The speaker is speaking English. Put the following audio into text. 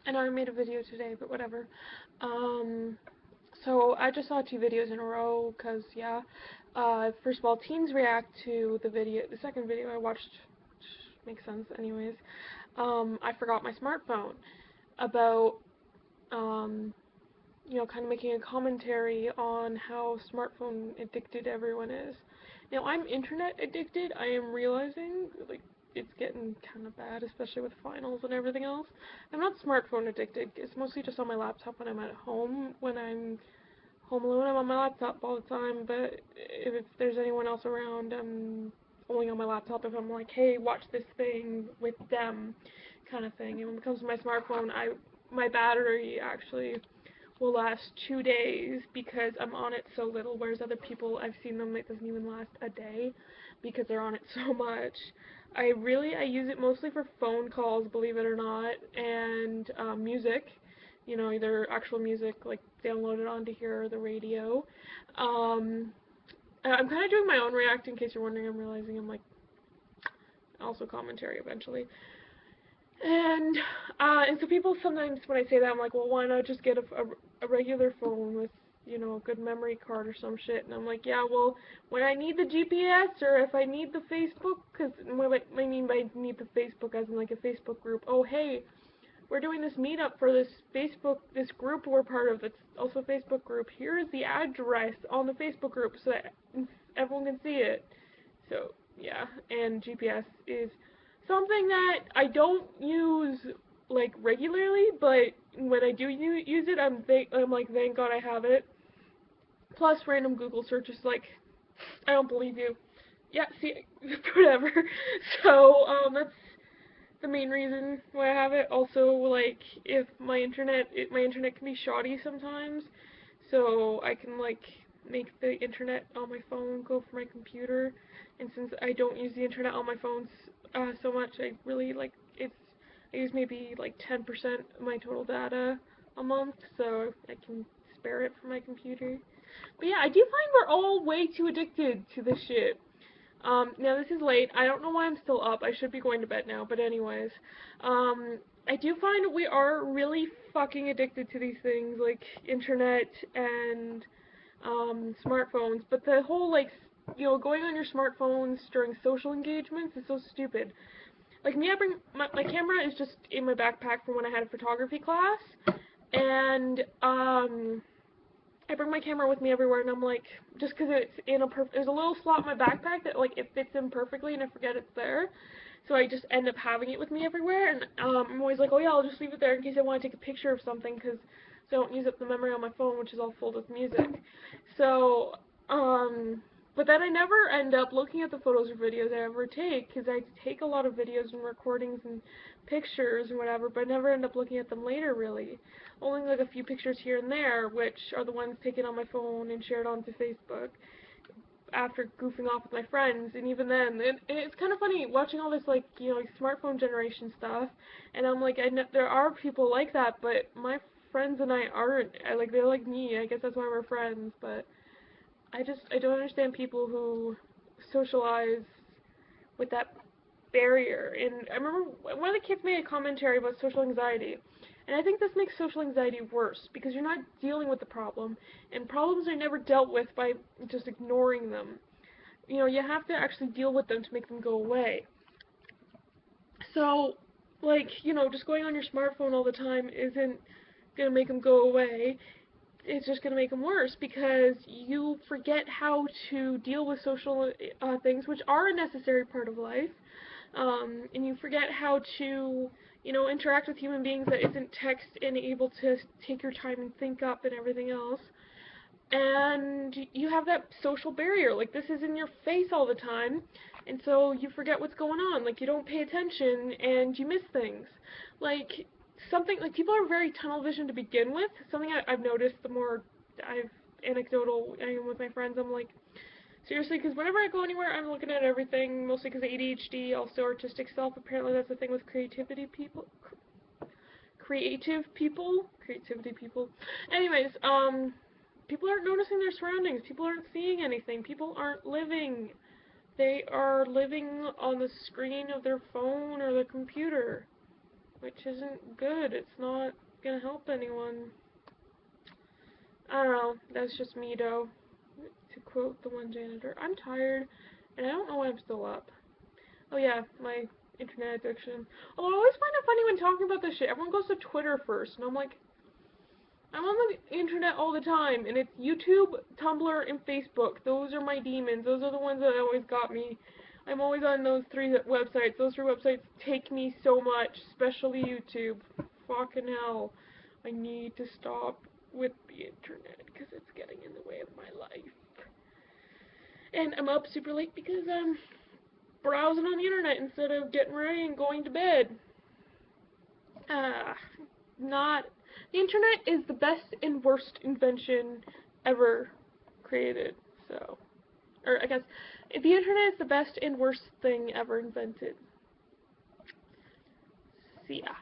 I know I made a video today, but whatever. Um, so I just saw two videos in a row, cause yeah. First of all, teens react to the second video I watched, which makes sense anyways. I forgot my smartphone about, um, kind of making a commentary on how smartphone addicted everyone is. Now, I'm internet addicted. I am realizing, like, it's getting kind of bad, especially with finals and everything else. I'm not smartphone addicted. It's mostly just on my laptop when I'm at home. When I'm home alone, I'm on my laptop all the time, but if there's anyone else around, I'm only on my laptop if I'm like, hey, watch this thing with them, kind of thing. And when it comes to my smartphone, my battery actually will last 2 days because I'm on it so little, whereas other people, I've seen them, it doesn't even last a day because they're on it so much. I use it mostly for phone calls, believe it or not, and music, either actual music, like downloaded onto here or the radio. Um, I'm kind of doing my own react in case you're wondering. I'm realizing I'm like also commentary eventually. And so people sometimes when I say that I'm like, well, why not just get a regular phone with a good memory card or some shit? And I'm like, yeah, well, when I need the GPS or if I need the Facebook, because what I mean by need the Facebook as in like a Facebook group. Oh, hey, we're doing this meetup for this group we're part of. It's also a Facebook group. Here is the address on the Facebook group so that everyone can see it. So yeah, and GPS is something that I don't use like regularly, but when I do use it, I'm like, thank God I have it. Plus, random Google searches like, I don't believe you. Yeah, see, whatever. So that's the main reason why I have it. Also, like, if my internet can be shoddy sometimes, so I can like make the internet on my phone go for my computer. And since I don't use the internet on my phones so much, I really like I use maybe like 10% of my total data a month, so I can spare it for my computer. But yeah, I do find we're all way too addicted to this shit. Now this is late. I don't know why I'm still up. I should be going to bed now, but anyways. I do find we are really fucking addicted to these things, like internet and, smartphones, but the whole, like, going on your smartphones during social engagements is so stupid. Like, me, I bring, my camera is just in my backpack from when I had a photography class, and, I bring my camera with me everywhere, and I'm like, just because there's a little slot in my backpack that, like, it fits in perfectly, and I forget it's there. So I just end up having it with me everywhere, and I'm always like, oh yeah, I'll just leave it there in case I want to take a picture of something, because so I don't use up the memory on my phone, which is all full with music. So, but then I never end up looking at the photos or videos I ever take, because I take a lot of videos and recordings and pictures and whatever, but I never end up looking at them later, really. Only like a few pictures here and there, which are the ones taken on my phone and shared onto Facebook after goofing off with my friends, and even then, it's kind of funny watching all this, like, like smartphone generation stuff, and I'm like, there are people like that, but my friends and I aren't. Like, they're like me. I guess that's why we're friends, but I don't understand people who socialize with that barrier. And I remember one of the kids made a commentary about social anxiety, and I think this makes social anxiety worse because you're not dealing with the problem, and problems are never dealt with by just ignoring them. You have to actually deal with them to make them go away. So, like, just going on your smartphone all the time isn't gonna make them go away. It's just going to make them worse because you forget how to deal with social things, which are a necessary part of life, and you forget how to, interact with human beings that isn't text and able to take your time and think up and everything else. And you have that social barrier, like this is in your face all the time, and so you forget what's going on, like you don't pay attention and you miss things. Like, something, like, people are very tunnel vision to begin with. Something I've noticed the more I've anecdotal I am with my friends, I'm like, seriously, because whenever I go anywhere, I'm looking at everything, mostly because of ADHD, also artistic self. Apparently that's the thing with creativity people. Anyways, people aren't noticing their surroundings. People aren't seeing anything. People aren't living. They are living on the screen of their phone or their computer, which which isn't good. It's not gonna help anyone. I don't know. That's just me, though. To quote the one janitor, I'm tired, and I don't know why I'm still up. Oh yeah, my internet addiction. Although I always find it funny when talking about this shit. Everyone goes to Twitter first, and I'm like, I'm on the internet all the time, and it's YouTube, Tumblr, and Facebook. Those are my demons. Those are the ones that always got me. I'm always on those three websites. Those three websites take me so much, especially YouTube. Fucking hell. I need to stop with the internet, because it's getting in the way of my life. And I'm up super late because I'm browsing on the internet instead of getting ready and going to bed. The internet is the best and worst invention ever created, so, or I guess, the internet is the best and worst thing ever invented. See ya.